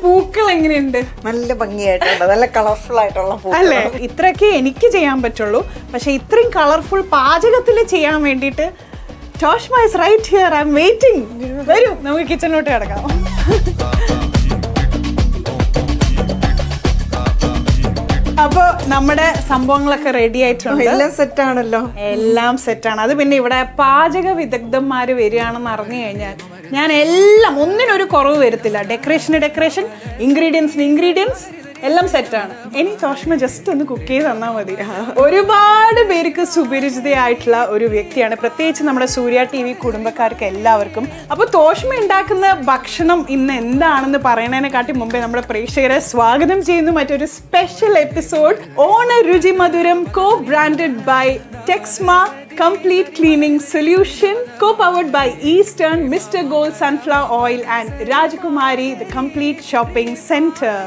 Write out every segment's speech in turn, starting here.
പൂക്കൾ എങ്ങനെയുണ്ട്? നല്ല ഭംഗിയായിട്ടുണ്ട്, നല്ല കളർഫുൾ ആയിട്ടുള്ള അല്ലേ? ഇത്രയൊക്കെ എനിക്ക് ചെയ്യാൻ പറ്റുള്ളൂ. പക്ഷെ ഇത്രയും കളർഫുൾ പാചകത്തിൽ ചെയ്യാൻ വേണ്ടിയിട്ട് Toshma is right here. I'm waiting. വരൂ, നമുക്ക് കിച്ചണിലോട്ട് കിടക്കാം. അപ്പൊ നമ്മുടെ സംഭവങ്ങളൊക്കെ റെഡി ആയിട്ടുണ്ട്. എല്ലാം സെറ്റ് ആണല്ലോ. എല്ലാം സെറ്റാണ്. അത് പിന്നെ ഇവിടെ പാചക വിദഗ്ധന്മാര് വരികയാണെന്ന് അറിഞ്ഞു കഴിഞ്ഞാൽ ഞാൻ എല്ലാം ഒന്നിനൊരു കുറവ് വരുത്തില്ല. ഡെക്കറേഷൻ, ഇൻഗ്രീഡിയൻസ് എല്ലാം സെറ്റാണ്. ഇനി ടോഷ്മ ജസ്റ്റ് ഒന്ന് കുക്ക് ചെയ്ത് തന്നാൽ മതി. ഒരുപാട് പേർക്ക് സുപരിചിതയായിട്ടുള്ള ഒരു വ്യക്തിയാണ്, പ്രത്യേകിച്ച് നമ്മുടെ സൂര്യ TV കുടുംബക്കാർക്ക് എല്ലാവർക്കും. അപ്പോൾ ടോഷ്മ ഉണ്ടാക്കുന്ന ഭക്ഷണം ഇന്ന് എന്താണെന്ന് പറയുന്നതിനെക്കാട്ടി മുമ്പേ നമ്മുടെ പ്രേക്ഷകരെ സ്വാഗതം ചെയ്യുന്നു മറ്റൊരു സ്പെഷ്യൽ എപ്പിസോഡ് ഓണ രുചി മധുരം co-branded by Texma Complete Cleaning Solution, co-powered by Eastern, Mr. Gold Sunflower Oil and Rajkumari, the Complete Shopping Center.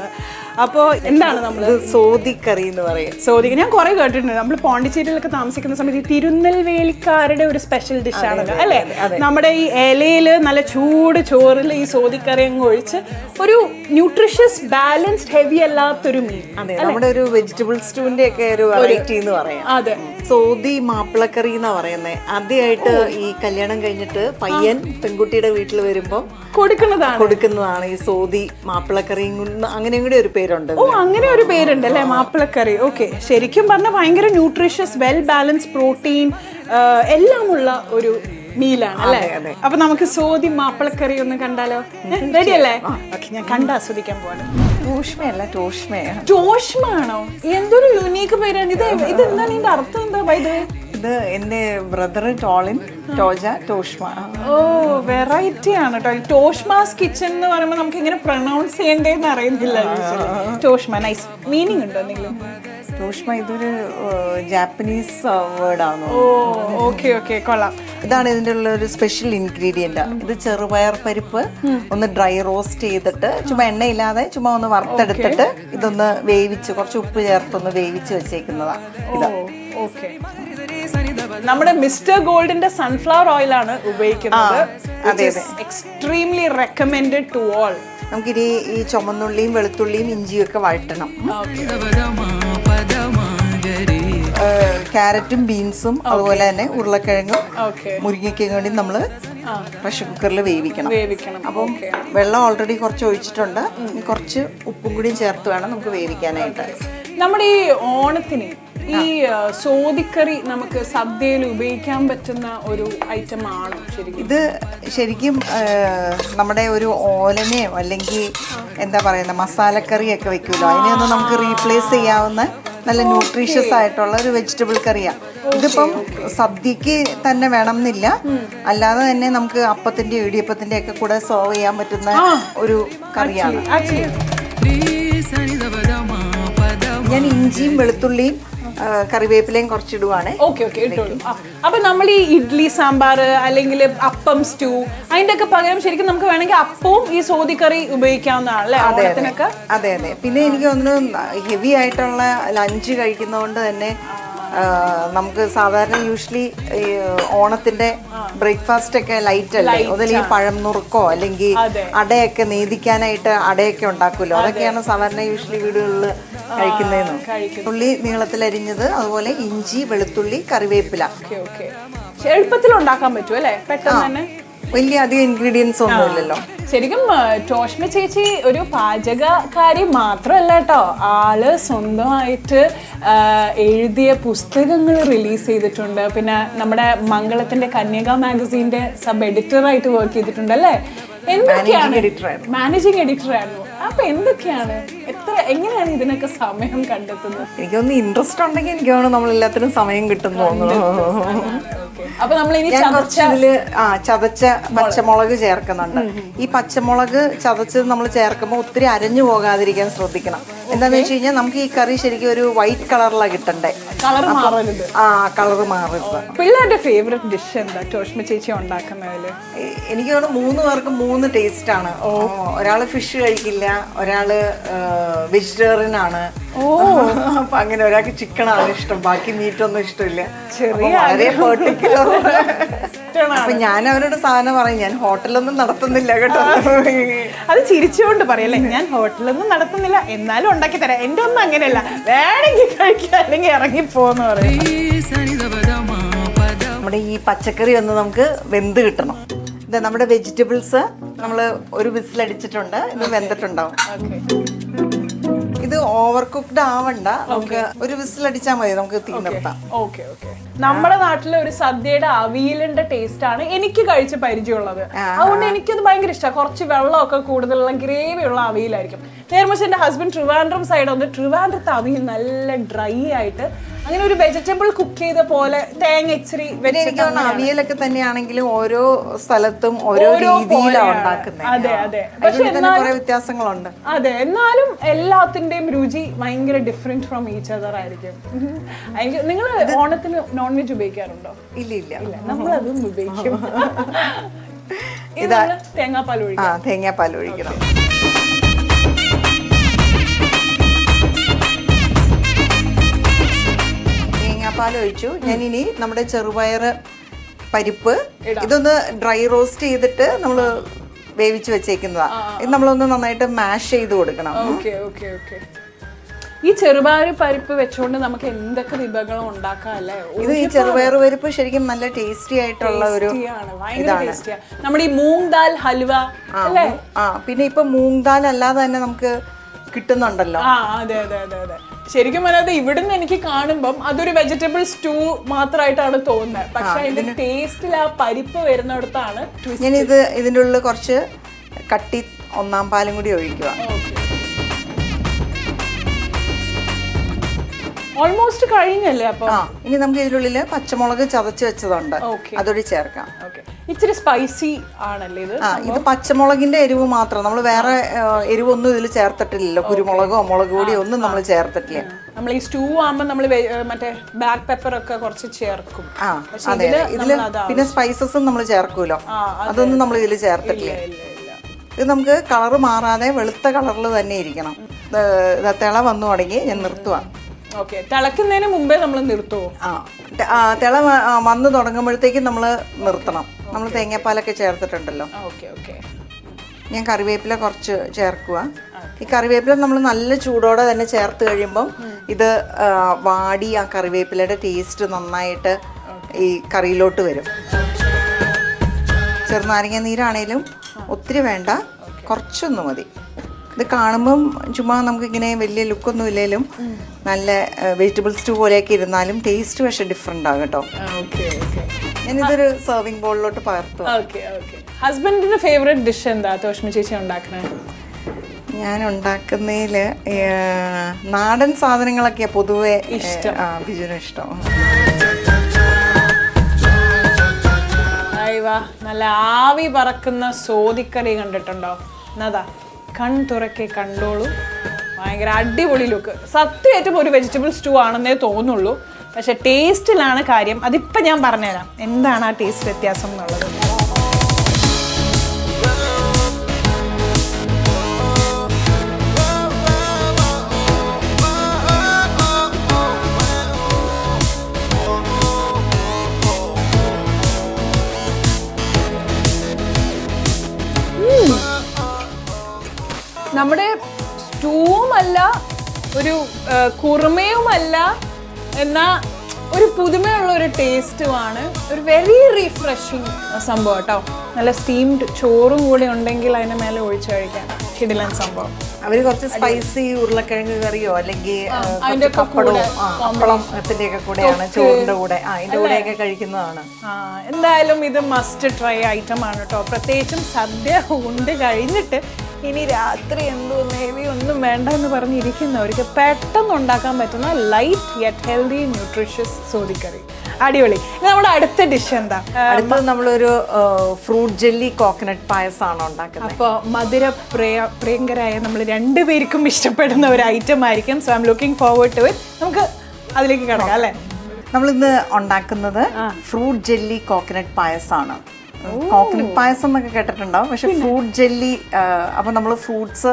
അപ്പോൾ എന്താണ് നമ്മൾ സോദിക്കറി എന്ന് പറയും. സോദിക്ക് ഞാൻ കുറെ കേട്ടിട്ടുണ്ട്. നമ്മൾ പോണ്ടിച്ചേരിയിലൊക്കെ താമസിക്കുന്ന സമയത്ത് തിരുനെൽവേലിക്കാരുടെ ഒരു സ്പെഷ്യൽ ഡിഷാണല്ലോ അല്ലേ? നമ്മുടെ ഈ ഇലയില് നല്ല ചൂട് ചോറിൽ ഈ സോദിക്കറി അങ്ങ് ഒഴിച്ച് ഒരു ന്യൂട്രീഷ്യസ് ബാലൻസ്ഡ് ഹെവി അല്ലാത്തൊരു മീൻ. അതെ, നമ്മുടെ ഒരു വെജിറ്റബിൾ സ്റ്റൂവിന്റെ ഒക്കെ ഒരു വെറൈറ്റി എന്ന് പറയാം. അതെ, സോദി മാപ്പിളക്കറി എന്നാ പറയുന്നത്. ആദ്യമായിട്ട് ഈ കല്യാണം കഴിഞ്ഞിട്ട് പയ്യൻ പെൺകുട്ടിയുടെ വീട്ടിൽ വരുമ്പോ കൊടുക്കുന്നതാണ് ഈ സോദി മാപ്പിളക്കറി. അങ്ങനെയും കൂടി ഒരു പേരുണ്ട്. ഓ, അങ്ങനെ ഒരു പേരുണ്ട് അല്ലേ, മാപ്പിളക്കറി. ഓക്കെ, ശരിക്കും പറഞ്ഞാൽ ഭയങ്കര ന്യൂട്രീഷ്യസ്, വെൽ ബാലൻസ്, പ്രോട്ടീൻ എല്ലാം ഉള്ള ഒരു മീലാണ് അല്ലേ? അപ്പൊ നമുക്ക് സോദി മാപ്പിളക്കറി ഒന്ന് കണ്ടാലോ? റെഡി അല്ലേ? ഓക്കെ, ഞാൻ കണ്ട് ആസ്വദിക്കാൻ പോവാണ്. ടോഷ്മ ആണോ? എന്തൊരു യുണീക്ക് പേരാണ് ഇത്. എന്താണ് ഇതിന്റെ അർത്ഥം? എന്താ ബൈ ദ വേ? ഇത് എന്റെ ബ്രദർ ടോളിൻ ടോഷ്മ. ഓ, വെറൈറ്റി ആണ് കേട്ടോ. ടോഷ്മാസ് കിച്ചൺ എന്ന് പറയുമ്പോൾ നമുക്ക് ഇങ്ങനെ പ്രൊനൗൺസ് ചെയ്യേണ്ടതെന്ന് അറിയുന്നില്ല. ടോഷ്മ നൈസ്. മീനിങ് ഉണ്ടോ എന്തെങ്കിലും? ടോഷ്മ ഇതൊരു ജാപ്പനീസ് വേർഡാണ്. ഓ, ഓക്കെ ഓക്കെ, കൊള്ളാം. ഇതാണ് ഇതിൻ്റെ ഉള്ള ഒരു സ്പെഷ്യൽ ഇൻഗ്രീഡിയന്റ്. ഇത് ചെറുപയർ പരിപ്പ് ഒന്ന് ഡ്രൈ റോസ്റ്റ് ചെയ്തിട്ട് ചുമ്മാ എണ്ണയില്ലാതെ ചുമ്മാ ഒന്ന് വറുത്തെടുത്തിട്ട് ഇതൊന്ന് വേവിച്ച് കുറച്ച് ഉപ്പ് ചേർത്തൊന്ന് വേവിച്ച് വെച്ചേക്കുന്നതാണ് ഇത്. ഓക്കെ, നമ്മുടെ മിസ്റ്റർ ഗോൾഡിന്റെ സൺഫ്ലവർ ഓയിൽ ആണ് ഉപയോഗിക്കുന്നത്. Extremely recommended to all. നമുക്കിനി ഈ ചുമന്നുള്ളിയും വെളുത്തുള്ളിയും ഇഞ്ചിയും ഒക്കെ വഴറ്റണം. ക്യാരറ്റും ബീൻസും അതുപോലെ തന്നെ ഉരുളക്കിഴങ്ങും മുരിങ്ങയ്ക്കും വേണ്ടി നമ്മൾ പ്രഷർ കുക്കറിൽ വേവിക്കണം. അപ്പം വെള്ളം ഓൾറെഡി കുറച്ച് ഒഴിച്ചിട്ടുണ്ട്. കുറച്ച് ഉപ്പും കൂടിയും ചേർത്ത് വേണം നമുക്ക് വേവിക്കാനായിട്ട്. നമ്മുടെ ഈ ഓണത്തിന് ഈ സോദിക്കറി നമുക്ക് സദ്യയിൽ ഉപയോഗിക്കാൻ പറ്റുന്ന ഒരു ഐറ്റം ആണോ ശരിക്കും? ഇത് ശരിക്കും നമ്മുടെ ഒരു ഓലനെയോ അല്ലെങ്കിൽ എന്താ പറയുന്ന മസാലക്കറിയൊക്കെ വെക്കുമല്ലോ, അതിനെയൊന്നും നമുക്ക് റീപ്ലേസ് ചെയ്യാവുന്ന നല്ല ന്യൂട്രീഷ്യസ് ആയിട്ടുള്ള ഒരു വെജിറ്റബിൾ കറിയാണ്. ഇതിപ്പം സദ്യക്ക് തന്നെ വേണമെന്നില്ല, അല്ലാതെ തന്നെ നമുക്ക് അപ്പത്തിന്റെ ഇടിയപ്പത്തിന്റെ ഒക്കെ കൂടെ സെർവ് ചെയ്യാൻ പറ്റുന്ന ഒരു കറിയാണ്. ഞാൻ ഇഞ്ചിയും വെളുത്തുള്ളിയും കറിവേപ്പിലയും കുറച്ചിടുവാണ്. അപ്പൊ നമ്മൾ ഈ ഇഡ്ലി സാമ്പാർ അല്ലെങ്കിൽ അപ്പം സ്റ്റൂ അതിന്റെ ഒക്കെ പകരം ശരിക്കും നമുക്ക് വേണമെങ്കിൽ അപ്പവും ഈ സോദിക്കറി ഉപയോഗിക്കാവുന്നതാണല്ലേ? അതെ അതെ. പിന്നെ എനിക്ക് തോന്നുന്നു ഹെവി ആയിട്ടുള്ള ലഞ്ച് കഴിക്കുന്നതുകൊണ്ട് തന്നെ നമുക്ക് സാധാരണ യൂഷ്വലി ഓണത്തിന്റെ ബ്രേക്ക്ഫാസ്റ്റ് ഒക്കെ ലൈറ്റ് അല്ലേ, അതിൽ ഈ പഴം നുറുക്കോ അല്ലെങ്കിൽ അടയൊക്കെ നേദിക്കാനായിട്ട് അടയൊക്കെ ഉണ്ടാക്കുമല്ലോ, അതൊക്കെയാണ് സാധാരണ യൂഷ്വലി വീടുകളിൽ കഴിക്കുന്നതെന്ന്. ഉള്ളി നീളത്തിലരിഞ്ഞത്, അതുപോലെ ഇഞ്ചി വെളുത്തുള്ളി കറിവേപ്പില. എളുപ്പത്തിൽ ഉണ്ടാക്കാൻ പറ്റും അല്ലേ? പെട്ടെന്ന് തന്നെ, വലിയ അധികം ഇൻഗ്രീഡിയൻസ് ഒന്നും ഇല്ലല്ലോ. ശരിക്കും ടോഷ്മ ചേച്ചി ഒരു പാചകക്കാരി മാത്രമല്ല കേട്ടോ, ആള് സ്വന്തമായിട്ട് എഴുതിയ പുസ്തകങ്ങൾ റിലീസ് ചെയ്തിട്ടുണ്ട്. പിന്നെ നമ്മുടെ മംഗളത്തിന്റെ കന്യക മാഗസീന്റെ സബ് എഡിറ്ററായിട്ട് വർക്ക് ചെയ്തിട്ടുണ്ട് അല്ലേ? എന്തൊക്കെയാണ്? മാനേജിങ് എഡിറ്റർ ആയിരുന്നു. അപ്പൊ എന്തൊക്കെയാണ്, എങ്ങനെയാണ് ഇതിനൊക്കെ സമയം കണ്ടെത്തുന്നത്? എനിക്കൊന്ന് ഇൻട്രസ്റ്റ് ഉണ്ടെങ്കിൽ എനിക്ക് തോന്നുന്നു നമ്മളെല്ലാത്തിനും സമയം കിട്ടും തോന്നുന്നു. അപ്പൊ നമ്മൾ ഇനി ചതച്ച പച്ചമുളക് ചേർക്കുന്നുണ്ട്. ഈ പച്ചമുളക് ചതച്ചത് നമ്മൾ ചേർക്കുമ്പോൾ ഒത്തിരി അരഞ്ഞു പോകാതിരിക്കാൻ ശ്രദ്ധിക്കണം. എന്താന്ന് വെച്ച് കഴിഞ്ഞാൽ നമുക്ക് ഈ കറി ശരിക്കും ഒരു വൈറ്റ് കളറിലാണ് കിട്ടണ്ടേ, കളർ മാറരുത്. പിള്ളേരുടെ ഫേവറേറ്റ് ഡിഷ് എന്താ ടോഷ്മ ചേച്ചി ഉണ്ടാക്കുന്നതില്? എനിക്ക് തോന്നുന്നു 3 പേർക്കും 3 ടേസ്റ്റ് ആണ്. ഒരാള് ഫിഷ് കഴിക്കില്ല, ഒരാള് വെജിറ്റേറിയൻ ആണ്, അപ്പൊ അങ്ങനെ ഒരാൾക്ക് ചിക്കൻ ആണ് ഇഷ്ടം, ബാക്കി മീറ്റ് ഒന്നും ഇഷ്ടമില്ല. വളരെ പെർട്ടിക്കുലർ പാറ്റേൺ ആണ്. അപ്പൊ ഞാൻ അവരോട് സാധനം പറയും, ഞാൻ ഹോട്ടലൊന്നും നടത്തുന്നില്ല കേട്ടോ. അത് ചിരിച്ചുകൊണ്ട് പറയല്ലേ, ഞാൻ ഹോട്ടലൊന്നും നടത്തുന്നില്ല, എന്നാലും ഉണ്ടാക്കി തരാം. എന്റെ ഒന്നും അങ്ങനെയല്ല, വേണമെങ്കിൽ കഴിക്കുക അല്ലെങ്കിൽ ഇറങ്ങിപ്പോന്ന് പറയും. നമ്മുടെ ഈ പച്ചക്കറി ഒന്ന് നമുക്ക് വെന്ത് കിട്ടണം. ഇത് നമ്മുടെ വെജിറ്റബിൾസ് നമ്മൾ ഒരു വിസിലടിച്ചിട്ടുണ്ട്, ഇത് വെന്തിട്ടുണ്ടാവും. ഇത് ഓവർ കുക്ക്ഡ് ആവണ്ട, നമുക്ക് ഒരു വിസിലടിച്ചാൽ മതി, നമുക്ക് തീ നിർത്താം. Okay okay. നമ്മുടെ നാട്ടിലെ ഒരു സദ്യയുടെ അവിയലിന്റെ ടേസ്റ്റ് ആണ് എനിക്ക് കഴിച്ച് പരിചയമുള്ളത്. അതുകൊണ്ട് എനിക്കത് ഭയങ്കര ഇഷ്ടമാണ്. കുറച്ച് വെള്ളമൊക്കെ കൂടുതലുള്ള ഗ്രേവി ഉള്ള അവിയലായിരിക്കും. നേർമറിച്ച് എന്റെ ഹസ്ബൻഡ് ട്രിവാൻഡ്രം സൈഡ് വന്ന് ട്രിവാൻഡ്രത്തെ അവിയൽ നല്ല ഡ്രൈ ആയിട്ട് അങ്ങനെ ഒരു വെജിറ്റബിൾ കുക്ക് ചെയ്ത പോലെ തേങ്ങ ഇച്ചിരി വെച്ചിട്ടാണ്. അവിയലൊക്കെ തന്നെയാണെങ്കിലും ഓരോ സ്ഥലത്തും ഓരോ രീതിയിലാണ് ഉണ്ടാക്കുന്നത്. അതെ അതെ. പക്ഷെ കുറെ വ്യത്യാസങ്ങളുണ്ട്. അതെ, എന്നാലും എല്ലാത്തിന്റെയും രുചി ഭയങ്കര ഡിഫറെന്റ് ഫ്രം ഈച്ച് അതർ ആയിരിക്കും. നിങ്ങൾ ഓണത്തിന് നോൺ വെജ് ഉപയോഗിക്കാറുണ്ടോ? ഇല്ല ഇല്ല, നമ്മളതും ഉപയോഗിക്കും. ഇതാണ് തേങ്ങാപ്പാൽ ഒഴിക്കണം. തേങ്ങാപ്പാൽ ഒഴിക്കണം. തേങ്ങാപ്പാൽ ഒഴിച്ചു. ഞാനിനി നമ്മുടെ ചെറുപയർ പരിപ്പ് ഇതൊന്ന് ഡ്രൈ റോസ്റ്റ് ചെയ്തിട്ട് നമ്മൾ വേവിച്ച് വെച്ചേക്കുന്നതാ. ഇത് നമ്മളൊന്ന് നന്നായിട്ട് മാഷ് ചെയ്ത് കൊടുക്കണം. ഈ ചെറുപയർ പരിപ്പ് വെച്ചുകൊണ്ട് നമുക്ക് എന്തൊക്കെ വിഭവങ്ങളും ഉണ്ടാക്കാം അല്ലേ? ഇത് ഈ ചെറുപയർ പരിപ്പ് ശരിക്കും നല്ല ടേസ്റ്റി ആയിട്ടുള്ള ഒരു ഇതാണ്. നമ്മുടെ ഈ മൂങ് ദാൽ ഹൽവ അല്ലേ? പിന്നെ ഇപ്പൊ മൂങ് ദാൽ അല്ലാതെ തന്നെ നമുക്ക് കിട്ടുന്നുണ്ടല്ലോ. അതെ അതെ അതെ അതെ. ശരിക്കും പറയാതെ ഇവിടുന്ന് എനിക്ക് കാണുമ്പം അതൊരു വെജിറ്റബിൾ സ്റ്റൂ മാത്രമായിട്ടാണ് തോന്നുന്നത്. പക്ഷെ അതിന്റെ ടേസ്റ്റിൽ ആ പരിപ്പ് വരുന്നിടത്താണ്. ഞാനിത് ഇതിൻ്റെ ഉള്ളിൽ കുറച്ച് കട്ടി ഒന്നാം പാലും കൂടി ഒഴിക്കുക. ഓൾമോസ്റ്റ് കഴിഞ്ഞല്ലേ? അപ്പൊ ഇനി നമുക്ക് ഇതിനുള്ളിൽ പച്ചമുളക് ചതച്ച് വെച്ചതുണ്ട്, അതോടെ ചേർക്കാം. ഇച്ചിരി സ്പൈസി ആണല്ലേ ഇത്? ഇത് പച്ചമുളകിന്റെ എരിവ് മാത്രം, നമ്മൾ വേറെ എരിവൊന്നും ഇതിൽ ചേർത്തിട്ടില്ലല്ലോ. കുരുമുളകോ മുളക് പൊടിയോ ഒന്നും നമ്മൾ ചേർത്തിട്ടില്ല. നമ്മൾ ഈ സ്റ്റൂ ആകുമ്പോൾ നമ്മൾ മറ്റേ ബ്ലാക്ക് പെപ്പർ ഒക്കെ കുറച്ച് ചേർക്കും. അതെ, ഇതില് പിന്നെ സ്പൈസസും നമ്മൾ ചേർക്കൂലോ, അതൊന്നും നമ്മൾ ഇതിൽ ചേർത്തിട്ടില്ല. ഇത് നമുക്ക് കളറ് മാറാതെ വെളുത്ത കളറിൽ തന്നെ ഇരിക്കണം. തിള വന്നു തുടങ്ങി, ഞാൻ നിർത്തുക. തിളക്കുന്നതിന് മുമ്പേ നമ്മൾ നിർത്തുമോ? തിള വന്നു തുടങ്ങുമ്പോഴത്തേക്കും നമ്മൾ നിർത്തണം. നമ്മൾ തേങ്ങാപ്പാലൊക്കെ ചേർത്തിട്ടുണ്ടല്ലോ. ഞാൻ കറിവേപ്പില കുറച്ച് ചേർക്കുക. ഈ കറിവേപ്പില നമ്മൾ നല്ല ചൂടോടെ തന്നെ ചേർത്ത് കഴിയുമ്പം ഇത് വാടി ആ കറിവേപ്പിലയുടെ ടേസ്റ്റ് നന്നായിട്ട് ഈ കറിയിലോട്ട് വരും. ചെറുനാരങ്ങ നീരാണേലും ഒത്തിരി വേണ്ട, കുറച്ചൊന്നും മതി. ഇത് കാണുമ്പം ചുമ്മാ നമുക്കിങ്ങനെ വലിയ ലുക്കൊന്നും ഇല്ലെങ്കിലും നല്ല വെജിറ്റബിൾ സ്റ്റൂ പോലെയൊക്കെ ഇരുന്നാലും ടേസ്റ്റ് പക്ഷെ ഡിഫറെൻ്റ് ആകും കേട്ടോ. ഞാനിതൊരു സെർവിങ് ബോളിലോട്ട് പകർത്തുക. ഹസ്ബൻഡിന്റെ ഫേവറേറ്റ് ഡിഷ് എന്താ തോഷ്മി ചേച്ചി ഉണ്ടാക്കണേ? ഞാൻ ഉണ്ടാക്കുന്നതിൽ നാടൻ സാധനങ്ങളൊക്കെ പൊതുവെ ബിജുവിനും ഇഷ്ടം. നല്ല ആവി പറക്കുന്ന സോതിക്കറി കണ്ടിട്ടുണ്ടോ? എന്നതാ കൺ തുറക്കെ കണ്ടോളൂ. ഭയങ്കര അടിപൊളി ലുക്ക്. സത്യമായിട്ടും ഒരു വെജിറ്റബിൾ സ്റ്റൂ ആണെന്നേ തോന്നുള്ളൂ, പക്ഷെ ടേസ്റ്റിലാണ് കാര്യം. അതിപ്പം ഞാൻ പറഞ്ഞുതരാം എന്താണ് ആ ടേസ്റ്റ് വ്യത്യാസം എന്നുള്ളത്. നമ്മുടെ സ്റ്റൂവുമല്ല, ഒരു കുറുമയുമല്ല, എന്നാൽ ഒരു പുതുമയുള്ള ഒരു ടേസ്റ്റുമാണ്. ഒരു വെരി റിഫ്രഷിങ് സംഭവം കേട്ടോ. നല്ല സ്റ്റീംഡ് ചോറും കൂടി ഉണ്ടെങ്കിൽ അതിൻ്റെ മേലെ ഒഴിച്ച് കഴിക്കാൻ കിടിലൻ സംഭവം. അവർ കുറച്ച് സ്പൈസി ഉരുളക്കിഴങ്ങ് കറിയോ അല്ലെങ്കിൽ പപ്പടത്തിന്റെ ഒക്കെ കൂടെയാണ് ചോറിന്റെ കൂടെ അതിന്റെ കൂടെയൊക്കെ കഴിക്കുന്നതാണ്. എന്തായാലും ഇത് മസ്റ്റ് ട്രൈ ഐറ്റം ആണ് കേട്ടോ. പ്രത്യേകിച്ചും സദ്യ ഉണ്ട് കഴിഞ്ഞിട്ട് ഇനി രാത്രി എന്തോ മേബി ഒന്നും വേണ്ട എന്ന് പറഞ്ഞിരിക്കുന്നവർക്ക് പെട്ടെന്ന് ഉണ്ടാക്കാൻ പറ്റുന്ന ലൈറ്റ് യെറ്റ് ഹെൽത്തി ന്യൂട്രീഷ്യസ് സോതിക്കറി. അടിപൊളി. നമ്മുടെ അടുത്ത ഡിഷ് എന്താ? അടുത്തത് നമ്മളൊരു ഫ്രൂട്ട് ജെല്ലി കോക്കനട്ട് പായസമാണ് ഉണ്ടാക്കുന്നത്. അപ്പോൾ മധുര പ്രിയങ്കരായ നമ്മൾ രണ്ടുപേർക്കും ഇഷ്ടപ്പെടുന്ന ഒരു ഐറ്റം ആയിരിക്കും. So I am looking forward to it. നമുക്ക് അതിലേക്ക് കിടക്കാം അല്ലേ? നമ്മളിന്ന് ഉണ്ടാക്കുന്നത് ഫ്രൂട്ട് ജെല്ലി കോക്കനട്ട് പായസമാണ്. കോക്കനട്ട് പായസം എന്നൊക്കെ കേട്ടിട്ടുണ്ടാവും, പക്ഷെ ഫ്രൂട്ട് ജെല്ലി. അപ്പോൾ നമ്മൾ ഫ്രൂട്ട്സ്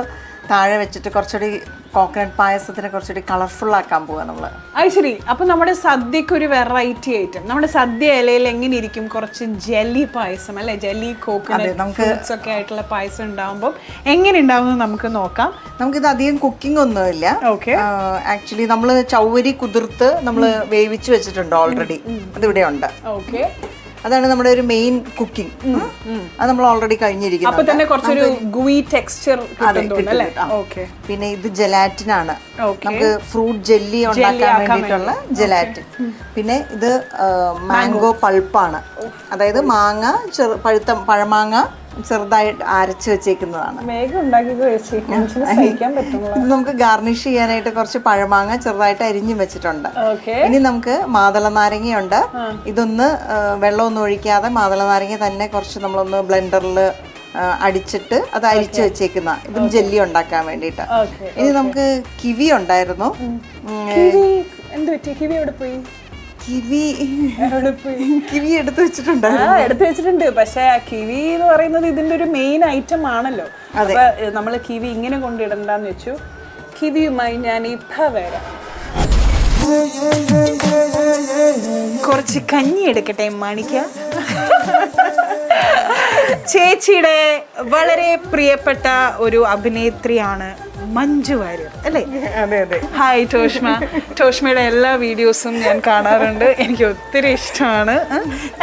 താഴെ വെച്ചിട്ട് കുറച്ചുകൂടി കോക്കനട്ട് പായസത്തിനെ കുറച്ചുകൂടി കളർഫുൾ ആക്കാൻ പോവാ നമ്മള്. അത് ശരി. അപ്പൊ നമ്മുടെ സദ്യക്ക് ഒരു വെറൈറ്റി ഐറ്റം, നമ്മുടെ സദ്യ ഇലയിൽ എങ്ങനെ ഇരിക്കും കുറച്ച് ജെല്ലി പായസം അല്ലെ, ജെല്ലി കോക്കനട്ട് ഫ്രൂട്ട്സ് ഒക്കെ ആയിട്ടുള്ള പായസം ഉണ്ടാവുമ്പോൾ എങ്ങനെ ഉണ്ടാവും നമുക്ക് നോക്കാം. നമുക്കിത് അധികം കുക്കിംഗ് ഒന്നുമില്ല. ഓക്കെ. ആക്ച്വലി നമ്മള് ചൗവരി കുതിർത്ത് നമ്മള് വേവിച്ച് വെച്ചിട്ടുണ്ട് ഓൾറെഡി, അതിവിടെ ഉണ്ട്. ഓക്കെ. അതാണ് നമ്മുടെ ഒരു മെയിൻ കുക്കിംഗ്. അത് നമ്മൾ ഓൾറെഡി കഴിഞ്ഞിരിക്കുന്നു. അപ്പൊ തന്നെ കുറച്ചൊരു ഗുയി ടെക്സ്ചർ കിട്ടുന്നുണ്ടല്ലേ? ഓക്കെ. പിന്നെ ഇത് ജെലാറ്റിൻ ആണ്, നമുക്ക് ഫ്രൂട്ട് ജെല്ലി ഉണ്ടാക്കാൻ വേണ്ടിയിട്ടുള്ള ജെലാറ്റിൻ. പിന്നെ ഇത് മാംഗോ പൾപ്പാണ്, അതായത് മാങ്ങ പഴുത്ത പഴമാങ്ങ ചെറുതായിട്ട് അരച്ച് വെച്ചേക്കുന്നതാണ്. ഇത് നമുക്ക് ഗാർണിഷ് ചെയ്യാനായിട്ട് കുറച്ച് പഴമാങ്ങ ചെറുതായിട്ട് അരിഞ്ഞും വെച്ചിട്ടുണ്ട്. ഇനി നമുക്ക് മാതള നാരങ്ങയുണ്ട്. ഇതൊന്ന് വെള്ളമൊന്നും ഒഴിക്കാതെ മാതള നാരങ്ങ തന്നെ കുറച്ച് നമ്മളൊന്ന് ബ്ലെൻഡറിൽ അടിച്ചിട്ട് അത് അരിച്ചു വെച്ചേക്കുന്ന, ഇതും ജെല്ലി ഉണ്ടാക്കാൻ വേണ്ടിയിട്ട്. ഇനി നമുക്ക് കിവി ഉണ്ടായിരുന്നു. കിവി എടുത്തു വെച്ചിട്ടുണ്ട്. പക്ഷെ കിവി എന്ന് പറയുന്നത് ഇതിന്റെ ഒരു മെയിൻ ഐറ്റം ആണല്ലോ. അപ്പൊ നമ്മള് കിവി ഇങ്ങനെ കൊണ്ടിടണ്ടെന്ന് വെച്ചു. കിവിയുമായി ഞാൻ ഇപ്പൊ വരാം. കുറച്ച് കഞ്ഞി എടുക്കട്ടെ മാണിക്ക. ചേച്ചിയുടെ വളരെ പ്രിയപ്പെട്ട ഒരു അഭിനേത്രിയാണ് മഞ്ജു വാര്യർ അല്ലേ? അതെ അതെ. ഹായ് ടോഷ്മ. ടോഷ്മയുടെ എല്ലാ വീഡിയോസും ഞാൻ കാണാറുണ്ട്, എനിക്ക് ഒത്തിരി ഇഷ്ടമാണ്.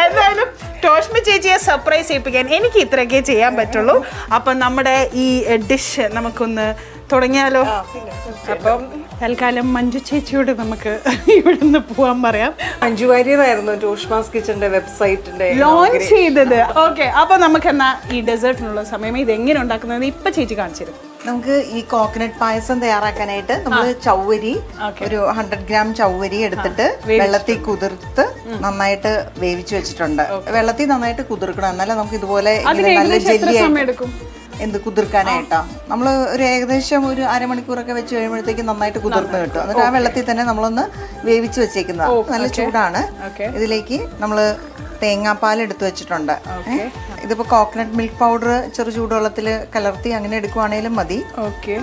എന്തായാലും ടോഷ്മ ചേച്ചിയെ സർപ്രൈസ് ചെയ്യിപ്പിക്കാൻ എനിക്ക് ഇത്രയൊക്കെ ചെയ്യാൻ പറ്റുള്ളൂ. അപ്പം നമ്മുടെ ഈ ഡിഷ് നമുക്കൊന്ന് തുടങ്ങിയാലോ? അപ്പം തൽക്കാലം മഞ്ജു ചേച്ചിയോട് നമുക്ക് ഇവിടുന്ന് പോവാൻ പറയാം. മഞ്ജു വാര്യറായിരുന്നു ടോഷ്മാസ് കിച്ചന്റെ വെബ്സൈറ്റിന്റെ ലോഞ്ച് ചെയ്തത്. ഓക്കെ. അപ്പൊ നമുക്ക് എന്നാ ഈ ഡെസേർട്ടിനുള്ള സമയം ഇത് എങ്ങനെ ഉണ്ടാക്കുന്നത് ഇപ്പൊ ചേച്ചി കാണിച്ചു തരും. നമുക്ക് ഈ കോക്കനട്ട് പായസം തയ്യാറാക്കാനായിട്ട് നമ്മൾ ചൗവരി ഒരു 100 ഗ്രാം ചൗവരി എടുത്തിട്ട് വെള്ളത്തിൽ കുതിർത്ത് നന്നായിട്ട് വേവിച്ചു വെച്ചിട്ടുണ്ട്. വെള്ളത്തിൽ നന്നായിട്ട് കുതിർക്കണം, എന്നാലേ നമുക്ക് ഇതുപോലെ നല്ല ജെല്ലി എന്ത് കുതിർക്കാനായിട്ടാ. നമ്മൾ ഒരു ഏകദേശം ഒരു അരമണിക്കൂറൊക്കെ വെച്ച് കഴിയുമ്പോഴത്തേക്ക് നന്നായിട്ട് കുതിർന്ന് കിട്ടും. എന്നിട്ട് ആ വെള്ളത്തിൽ തന്നെ നമ്മളൊന്ന് വേവിച്ച് വെച്ചേക്കുന്നതാണ്. നല്ല ചൂടാണ്. ഇതിലേക്ക് നമ്മൾ തേങ്ങാപ്പാൽ എടുത്തു വെച്ചിട്ടുണ്ട്. ഇതിപ്പോ കോക്കനട്ട് മിൽക്ക് പൗഡർ ചെറു ചൂടുവെള്ളത്തിൽ കലർത്തി അങ്ങനെ എടുക്കുവാണേലും മതി. ഓക്കെ.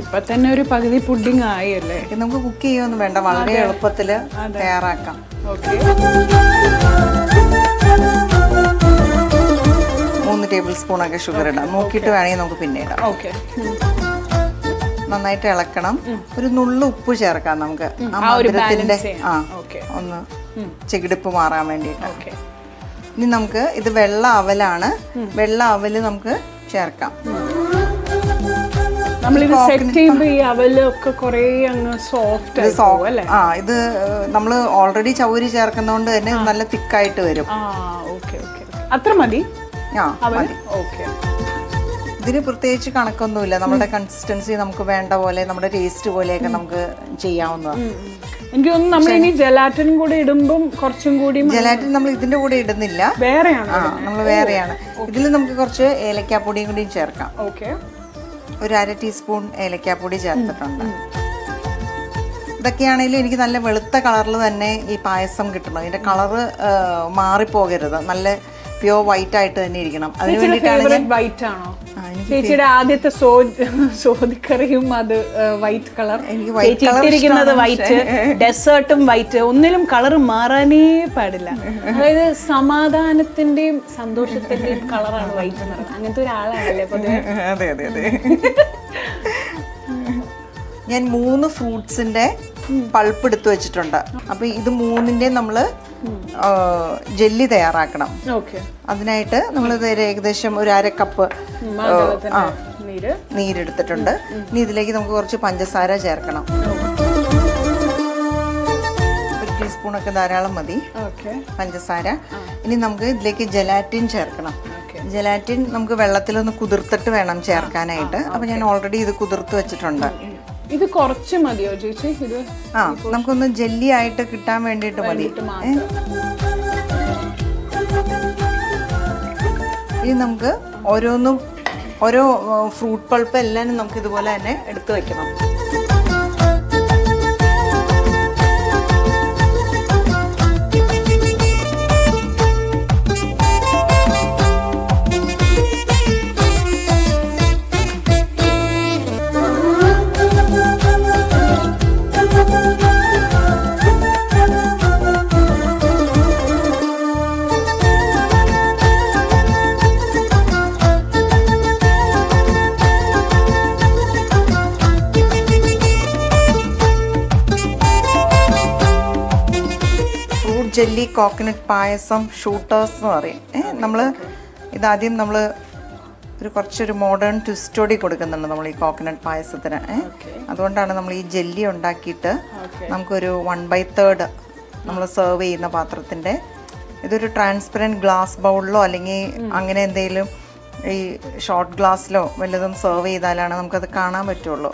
ഇപ്പൊ തന്നെ ഒരു പകുതി പുഡിംഗ് ആയല്ലേ. നമുക്ക് കുക്ക് ചെയ്യൊന്നും വേണ്ട, വളരെ എളുപ്പത്തിൽ തയ്യാറാക്കാം. ഓക്കെ. 3 ടേബിൾ സ്പൂണൊക്കെ ഷുഗർ ഇടാം. നോക്കിയിട്ട് വേണമെങ്കിൽ നമുക്ക് പിന്നെ ഇടാം. ഓക്കെ. നന്നായിട്ട് ഇളക്കണം. ഒരു നുള്ളു ഉപ്പ് ചേർക്കാം നമുക്ക് ആ മധുരത്തിന്റെ ഒന്ന് ചെകിടിപ്പ് മാറാൻ വേണ്ടിയിട്ട്. ഇനി നമുക്ക് ഇത് വെള്ള അവലാണ്, വെള്ള അവല് നമുക്ക് ചേർക്കാം. ഇത് നമ്മൾ ഓൾറെഡി ചൗരി ചേർക്കുന്നോണ്ട് തന്നെ നല്ല തിക്കായിട്ട് വരും. അത്ര മതി. ഇതിന് പ്രത്യേകിച്ച് കണക്കൊന്നുമില്ല. നമ്മുടെ കൺസിസ്റ്റൻസി നമുക്ക് വേണ്ട പോലെ നമ്മുടെ ടേസ്റ്റ് പോലെയൊക്കെ നമുക്ക് ചെയ്യാവുന്നതാണ്. എനിക്ക് തോന്നുന്നു നമ്മൾ ഇനി ജെലാറ്റിൻ കൂടെ ഇടുമ്പോൾ കുറച്ചും കൂടി. ജെലാറ്റിൻ നമ്മൾ ഇതിന്റെ കൂടെ ഇടുന്നില്ല, നമ്മൾ വേറെയാണ്. ഇതിൽ നമുക്ക് കുറച്ച് ഏലക്കാപ്പൊടിയും കൂടി ചേർക്കാം. ഒരു 1/2 ടീസ്പൂൺ ഏലക്കാപ്പൊടി ചേർത്തിട്ടുണ്ട്. ഇതൊക്കെയാണെങ്കിലും എനിക്ക് നല്ല വെളുത്ത കളറിൽ തന്നെ ഈ പായസം കിട്ടണം. ഇതിന്റെ കളറ് മാറിപ്പോകരുത്, നല്ല പ്യോർ വൈറ്റ് ആയിട്ട് തന്നെ ഇരിക്കണം. അതിന് വേണ്ടിയിട്ടാണ് ചേച്ചിയുടെ ആദ്യത്തെ സോദിക്കറിയും അത് വൈറ്റ് കളർ. ഇട്ടിരിക്കുന്നത് വൈറ്റ്, ഡെസേർട്ടും വൈറ്റ്. ഒന്നിലും കളർ മാറാനേ പാടില്ല. അതായത് സമാധാനത്തിന്റെയും സന്തോഷത്തിന്റെയും കളറാണ് വൈറ്റ് എന്ന് പറയുന്നത്. അങ്ങനത്തെ ഒരാളാണല്ലേ പൊതുവെ. അതെ അതെ അതെ. ഞാൻ 3 ഫ്രൂട്ട്സിന്റെ പൾപ്പ് എടുത്തു വെച്ചിട്ടുണ്ട്. അപ്പൊ ഇത് 3ന്റെ നമ്മള് ജെല്ലി തയ്യാറാക്കണം. അതിനായിട്ട് നമ്മൾ ഏകദേശം ഒരു 1/2 കപ്പ് നീരെടുത്തിട്ടുണ്ട്. ഇനി ഇതിലേക്ക് നമുക്ക് കുറച്ച് പഞ്ചസാര ചേർക്കണം. 1 ടീസ്പൂണൊക്കെ ധാരാളം മതി പഞ്ചസാര. ഇനി നമുക്ക് ഇതിലേക്ക് ജെലാറ്റിൻ ചേർക്കണം. ജെലാറ്റിൻ നമുക്ക് വെള്ളത്തിലൊന്ന് കുതിർത്തിട്ട് വേണം ചേർക്കാനായിട്ട്. അപ്പൊ ഞാൻ ഓൾറെഡി ഇത് കുതിർത്ത് വെച്ചിട്ടുണ്ട്. ഇത് കുറച്ച് മതിയോ ചേച്ചി? ഇത് നമുക്കൊന്ന് ജെല്ലി ആയിട്ട് കിട്ടാൻ വേണ്ടിയിട്ട് മതി. ഇനി നമുക്ക് ഓരോ ഫ്രൂട്ട് പൾപ്പ് എല്ലാം നമുക്ക് ഇതുപോലെ തന്നെ എടുത്തു വെക്കണം. ജെല്ലി കോക്കനട്ട് പായസം ഷൂട്ടേഴ്സ് എന്ന് പറയും. ഇതാദ്യം നമ്മൾ കുറച്ചൊരു മോഡേൺ ട്വിസ്റ്റോടി കൊടുക്കുന്നുണ്ട് നമ്മൾ ഈ കോക്കനട്ട് പായസത്തിന്. അതുകൊണ്ടാണ് നമ്മൾ ഈ ജെല്ലി ഉണ്ടാക്കിയിട്ട് നമുക്കൊരു 1/3 നമ്മൾ സെർവ് ചെയ്യുന്ന പാത്രത്തിൻ്റെ ഇതൊരു ട്രാൻസ്പെറൻറ്റ് ഗ്ലാസ് ബൗളിലോ അല്ലെങ്കിൽ അങ്ങനെ എന്തെങ്കിലും ഈ ഷോർട്ട് ഗ്ലാസ്സിലോ വല്ലതും സെർവ് ചെയ്താലാണ് നമുക്കത് കാണാൻ പറ്റുള്ളൂ.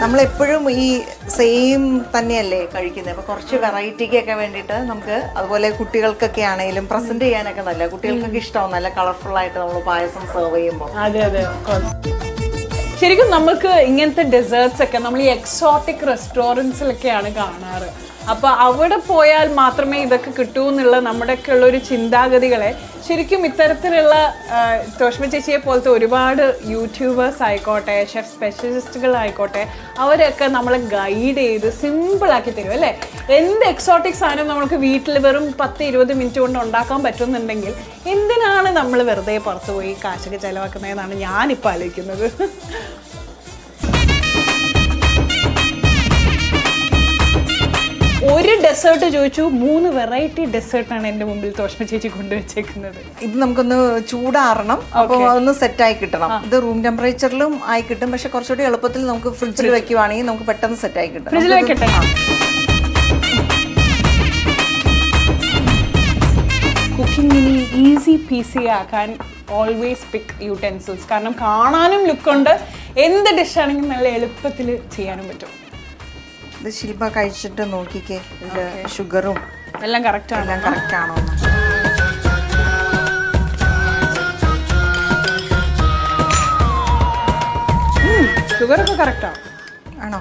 നമ്മളെപ്പോഴും ഈ സെയിം തന്നെയല്ലേ കഴിക്കുന്നത്. അപ്പോൾ കുറച്ച് വെറൈറ്റിക്കൊക്കെ വേണ്ടിയിട്ട് നമുക്ക് അതുപോലെ കുട്ടികൾക്കൊക്കെ ആണെങ്കിലും പ്രസൻറ്റ് ചെയ്യാനൊക്കെ നല്ല കുട്ടികൾക്കൊക്കെ ഇഷ്ടമാവും നല്ല കളർഫുള്ളായിട്ട് നമ്മൾ പായസം സെർവ് ചെയ്യുമ്പോൾ. അതെ അതെ. ശരിക്കും നമുക്ക് ഇങ്ങനത്തെ ഡെസേർട്സ് ഒക്കെ നമ്മൾ ഈ എക്സോട്ടിക് റെസ്റ്റോറൻറ്റ്സിലൊക്കെയാണ് കാണാറ്. അപ്പോൾ അവിടെ പോയാൽ മാത്രമേ ഇതൊക്കെ കിട്ടൂ എന്നുള്ള നമ്മുടെയൊക്കെ ഉള്ള ഒരു ചിന്താഗതികളെ ശരിക്കും ഇത്തരത്തിലുള്ള തോഷ്മ ചേച്ചിയെ പോലത്തെ ഒരുപാട് യൂട്യൂബേഴ്സ് ആയിക്കോട്ടെ, ഷെഫ് സ്പെഷ്യലിസ്റ്റുകളായിക്കോട്ടെ, അവരൊക്കെ നമ്മളെ ഗൈഡ് ചെയ്ത് സിമ്പിളാക്കി തരും അല്ലേ. എന്ത് എക്സോട്ടിക് സാധനം നമുക്ക് വീട്ടിൽ വെറും 10-20 മിനിറ്റ് കൊണ്ട് ഉണ്ടാക്കാൻ പറ്റുന്നുണ്ടെങ്കിൽ എന്തിനാണ് നമ്മൾ വെറുതെ പുറത്ത് പോയി കാശൊക്കെ ചിലവാക്കുന്നതെന്നാണ് ഞാനിപ്പോൾ ആലോചിക്കുന്നത്. ഒരു ഡെസേർട്ട് ചോദിച്ചു, 3 വെറൈറ്റി ഡെസേർട്ടാണ് എൻ്റെ മുമ്പിൽ തോഷ്മ ചേച്ചി കൊണ്ടുവച്ചേക്കുന്നത്. ഇത് നമുക്കൊന്ന് ചൂടാറണം, അപ്പോൾ അതൊന്ന് സെറ്റായി കിട്ടണം. ഇത് റൂം ടെമ്പറേച്ചറിലും ആയി കിട്ടും, പക്ഷെ കുറച്ചുകൂടി എളുപ്പത്തിൽ നമുക്ക് ഫ്രിഡ്ജിൽ വെക്കുവാണെങ്കിൽ നമുക്ക് പെട്ടെന്ന് സെറ്റായി കിട്ടും. ഫ്രിഡ്ജിൽ വെക്കട്ടെ. കുക്കിങ്ങിന് ഈസി പീസി ആക്കാൻ ഓൾവേസ് പിക്ക് യൂടെൻസിൽസ്. കാരണം കാണാനും ലുക്കുണ്ട്, എന്ത് ഡിഷാണെങ്കിലും നല്ല എളുപ്പത്തിൽ ചെയ്യാനും പറ്റും. ഇത് ശില്പ കഴിച്ചിട്ട് നോക്കിക്കേ, ഇത് ഷുഗറും എല്ലാം കറക്റ്റാണോ? ഷുഗറൊക്കെ കറക്റ്റാണ് ആണോ?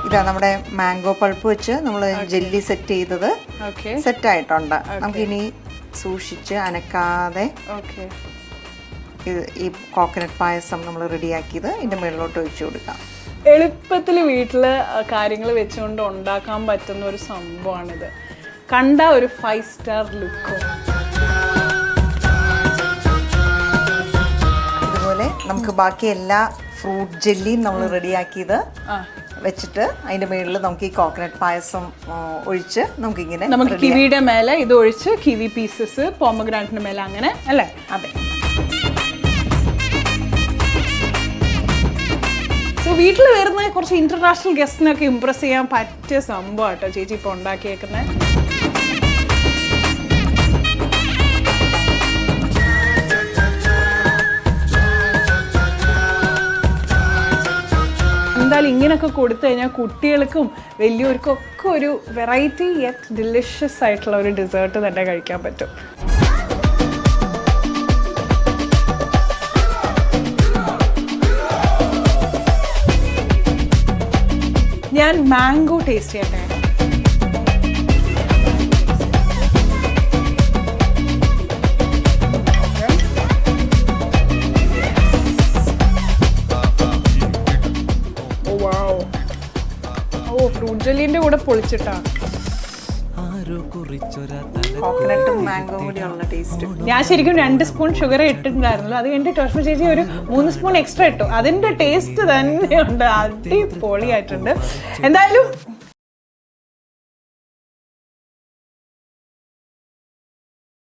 ഇതാ നമ്മുടെ മാംഗോ പൾപ്പ് വെച്ച് നമ്മൾ ജെല്ലി സെറ്റ് ചെയ്തത് സെറ്റായിട്ടുണ്ട്. നമുക്കിനി സൂക്ഷിച്ച് അനക്കാതെ ഈ കോക്കനട്ട് പായസം നമ്മൾ റെഡിയാക്കിയത് ഇതിൻ്റെ മുകളിലോട്ട് ഒഴിച്ചു കൊടുക്കാം. എളുപ്പത്തിൽ വീട്ടിൽ കാര്യങ്ങൾ വെച്ചുകൊണ്ട് ഉണ്ടാക്കാൻ പറ്റുന്ന ഒരു സംഭവമാണിത്. കണ്ട ഒരു 5 സ്റ്റാർ ലുക്കും. ഇതുപോലെ നമുക്ക് ബാക്കി എല്ലാ ഫ്രൂട്ട് ജെല്ലിയും നമ്മൾ റെഡിയാക്കിയത് വെച്ചിട്ട് അതിൻ്റെ മുകളിൽ നമുക്ക് ഈ കോക്കനട്ട് പായസം ഒഴിച്ച് നമുക്കിങ്ങനെ നമുക്ക് കിവിയുടെ മേലെ ഇത് ഒഴിച്ച് കിവി പീസസ്, പോമഗ്രാനറ്റിന്റെ മേലെ, അങ്ങനെ അല്ലേ? അതെ. സോ വീട്ടിൽ വരുന്ന കുറച്ച് ഇന്റർനാഷണൽ ഗസ്റ്റിനൊക്കെ ഇംപ്രസ് ചെയ്യാൻ പറ്റിയ സംഭവം കേട്ടോ ചേച്ചി ഇപ്പോൾ ഉണ്ടാക്കിയേക്കുന്നത്. എന്തായാലും ഇങ്ങനെയൊക്കെ കൊടുത്തു കഴിഞ്ഞാൽ കുട്ടികൾക്കും വലിയവർക്കും ഒക്കെ ഒരു വെറൈറ്റി യെറ്റ് ഡിലിഷ്യസ് ആയിട്ടുള്ള ഒരു ഡെസേർട്ട് തന്നെ കഴിക്കാൻ പറ്റും. ഞാൻ മാംഗോ ടേസ്റ്റ് ചെയ്യട്ടെ. ഫ്രൂട്ട് ജെല്ലിന്റെ കൂടെ പൊളിച്ചിട്ടാണ്. കോക്കനട്ടും മാംഗോയും കൂടിയുള്ള ടേസ്റ്റ്. ഞാൻ ശരിക്കും 2 സ്പൂൺ ഷുഗർ ഇട്ടിട്ടുണ്ടായിരുന്നല്ലോ, അത് കഴിഞ്ഞിട്ട് തോഷ്മ ചേച്ചി ഒരു 3 സ്പൂൺ എക്സ്ട്രാ ഇട്ടു. അതിന്റെ ടേസ്റ്റ് തന്നെയുണ്ട്, അടിപൊളിയായിട്ടുണ്ട്. എന്തായാലും